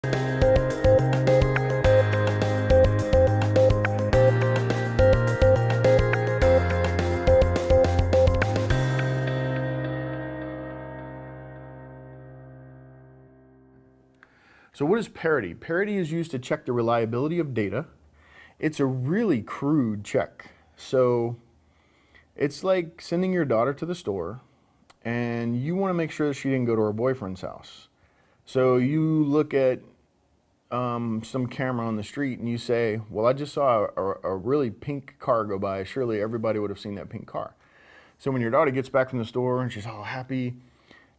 So what is parity? Parity is used to check the reliability of data. It's a really crude check. So it's like sending your daughter to the store and you want to make sure that she didn't go to her boyfriend's house. So you look at some camera on the street and you say, well, I just saw a really pink car go by. Surely everybody would have seen that pink car. So when your daughter gets back from the store and she's all happy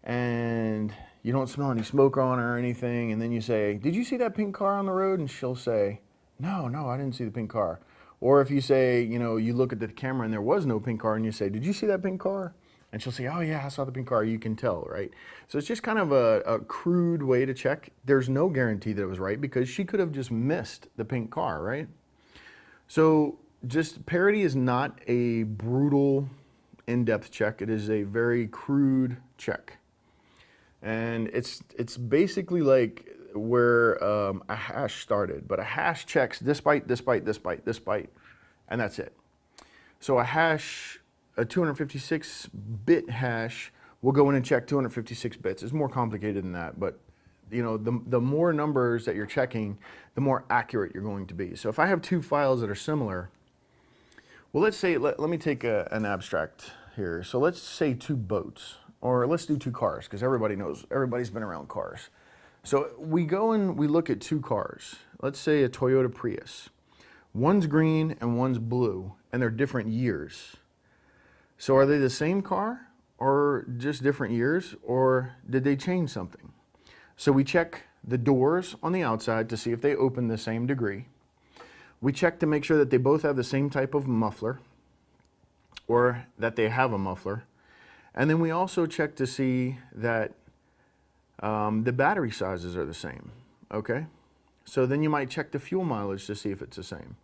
and you don't smell any smoke on her or anything, and then you say, did you see that pink car on the road? And she'll say, no, I didn't see the pink car. Or if you say, you look at the camera and there was no pink car and you say, did you see that pink car? And she'll say, oh yeah, I saw the pink car. You can tell, right? So it's just kind of a crude way to check. There's no guarantee that it was right because she could have just missed the pink car, right? So just parity is not a brutal, in-depth check. It is a very crude check. And it's basically like where a hash started, but a hash checks this byte, this byte, this byte, this byte, and that's it. So a 256-bit hash will go in and check 256 bits. It's more complicated than that, but the more numbers that you're checking, the more accurate you're going to be. So if I have two files that are similar, well, let's say, let me take an abstract here. So let's say two boats. Or let's do two cars, because everybody's been around cars. So we go and we look at two cars. Let's say a Toyota Prius. One's green and one's blue, and they're different years. So are they the same car, or just different years, or did they change something? So we check the doors on the outside to see if they open the same degree. We check to make sure that they both have the same type of muffler, or that they have a muffler. And then we also check to see that the battery sizes are the same, okay? So then you might check the fuel mileage to see if it's the same.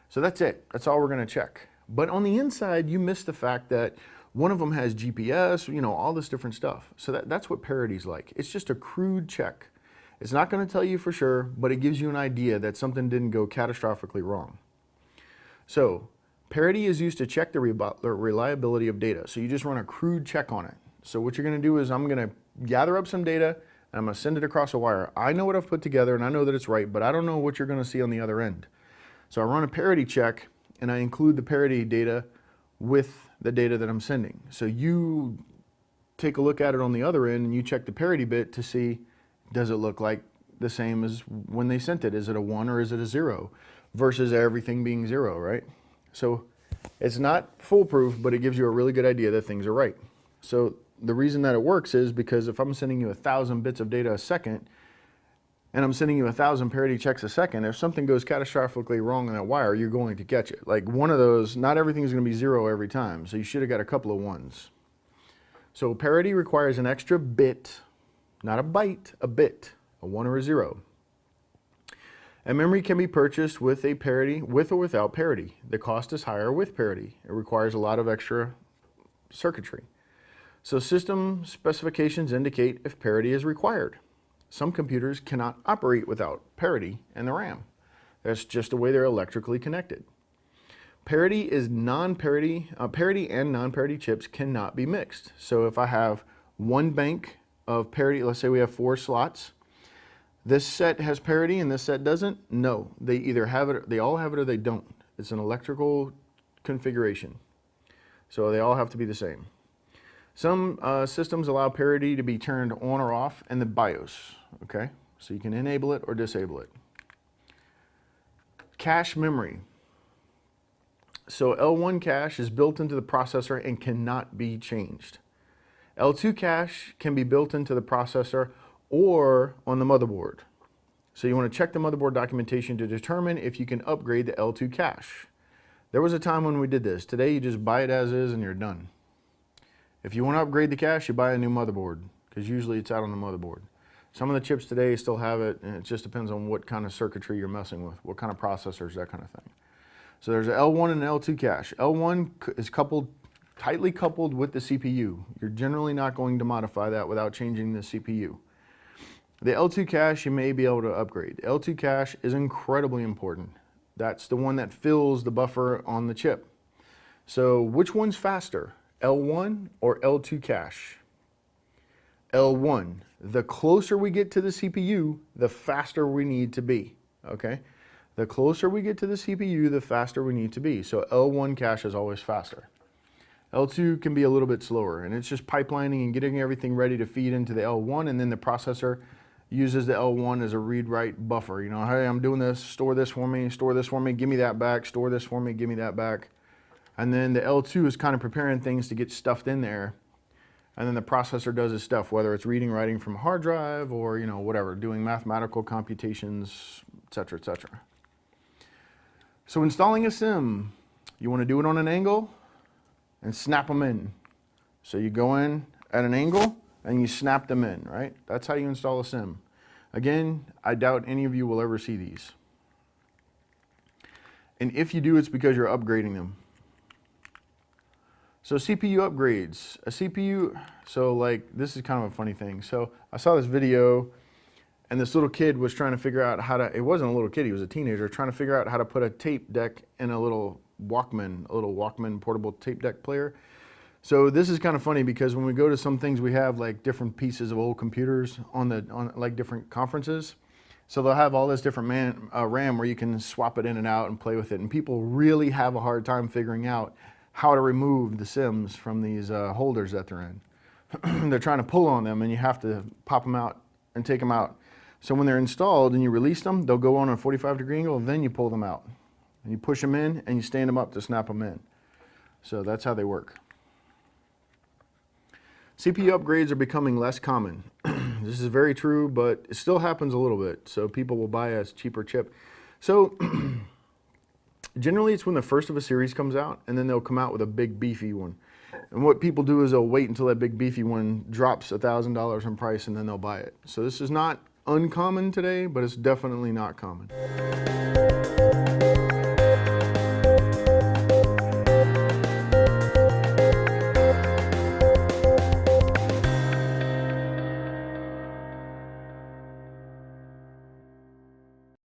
So that's it. That's all we're going to check. But on the inside, you miss the fact that one of them has GPS, all this different stuff. So that's what parity's like. It's just a crude check. It's not going to tell you for sure, but it gives you an idea that something didn't go catastrophically wrong. So parity is used to check the reliability of data. So you just run a crude check on it. So what you're going to do is I'm going to gather up some data and I'm going to send it across a wire. I know what I've put together and I know that it's right, but I don't know what you're going to see on the other end. So I run a parity check and I include the parity data with the data that I'm sending. So you take a look at it on the other end and you check the parity bit to see, does it look like the same as when they sent it? Is it a 1 or is it a 0? Versus everything being 0, right? So it's not foolproof, but it gives you a really good idea that things are right. So the reason that it works is because if I'm sending you 1,000 bits of data a second, and I'm sending you 1,000 parity checks a second, if something goes catastrophically wrong on that wire, you're going to catch it. Like one of those, not everything is going to be 0 every time, so you should have got a couple of 1s. So parity requires an extra bit, not a byte, a bit, a 1 or a 0. And memory can be purchased with a parity, with or without parity. The cost is higher with parity. It requires a lot of extra circuitry. So system specifications indicate if parity is required. Some computers cannot operate without parity in the RAM. That's just the way they're electrically connected. Parity is non-parity, parity and non-parity chips cannot be mixed. So if I have one bank of parity, let's say we have 4 slots, this set has parity and this set doesn't? No, they either have it, they all have it or they don't. It's an electrical configuration. So they all have to be the same. Some systems allow parity to be turned on or off in the BIOS, okay? So you can enable it or disable it. Cache memory. So L1 cache is built into the processor and cannot be changed. L2 cache can be built into the processor or on the motherboard. So you want to check the motherboard documentation to determine if you can upgrade the L2 cache. There was a time when we did this. Today you just buy it as is and you're done. If you want to upgrade the cache, you buy a new motherboard, because usually it's out on the motherboard. Some of the chips today still have it, and it just depends on what kind of circuitry you're messing with, what kind of processors, that kind of thing. So there's an L1 and an L2 cache. L1 is tightly coupled with the CPU. You're generally not going to modify that without changing the CPU. The L2 cache you may be able to upgrade. L2 cache is incredibly important. That's the one that fills the buffer on the chip. So which one's faster, L1 or L2 cache? L1. The closer we get to the CPU, the faster we need to be, okay? The closer we get to the CPU, the faster we need to be. So L1 cache is always faster. L2 can be a little bit slower, and it's just pipelining and getting everything ready to feed into the L1, and then the processor uses the L1 as a read-write buffer. You know, hey, I'm doing this, store this for me, give me that back, store this for me, give me that back. And then the L2 is kind of preparing things to get stuffed in there, and then the processor does its stuff, whether it's reading, writing from a hard drive, or, you know, whatever, doing mathematical computations, etc., etc. So installing a sim, you want to do it on an angle and snap them in. So you go in at an angle and you snap them in, right? That's how you install a sim. Again, I doubt any of you will ever see these. And if you do, it's because you're upgrading them. So CPU upgrades. A CPU, so like, this is kind of a funny thing. So I saw this video and this little kid was trying to figure out how to, it wasn't a little kid, he was a teenager, trying to figure out how to put a tape deck in a little Walkman portable tape deck player. So this is kind of funny because when we go to some things, we have like different pieces of old computers on like different conferences. So they'll have all this different RAM where you can swap it in and out and play with it. And people really have a hard time figuring out how to remove the SIMs from these holders that they're in. They're trying to pull on them and you have to pop them out and take them out. So when they're installed and you release them, they'll go on a 45-degree angle, and then you pull them out. And you push them in and you stand them up to snap them in. So that's how they work. CPU upgrades are becoming less common. This is very true, but it still happens a little bit. So people will buy a cheaper chip. So generally it's when the first of a series comes out, and then they'll come out with a big beefy one. And what people do is they'll wait until that big beefy one drops $1,000 in price, and then they'll buy it. So this is not uncommon today, but it's definitely not common.